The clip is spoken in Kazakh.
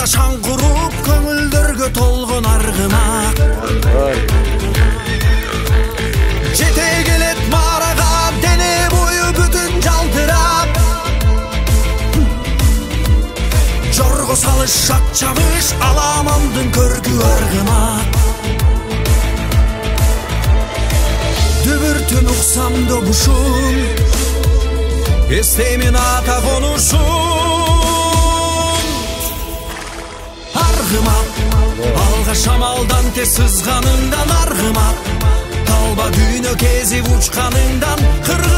Анда шаң құруп көңілдерге толғын арғымақ. Жете келет мараға дене бойы бүтін жалтырап. Жорғы салыш шақ чабыш аламандың көргі арғымақ. Дүбіртін ұқсам добушун, естеймін ата қонушун. Арғымақ, алға шамалдан тез сызғаныңдан арғымақ. Талба күйіні кезіп ұчқаныңдан қырға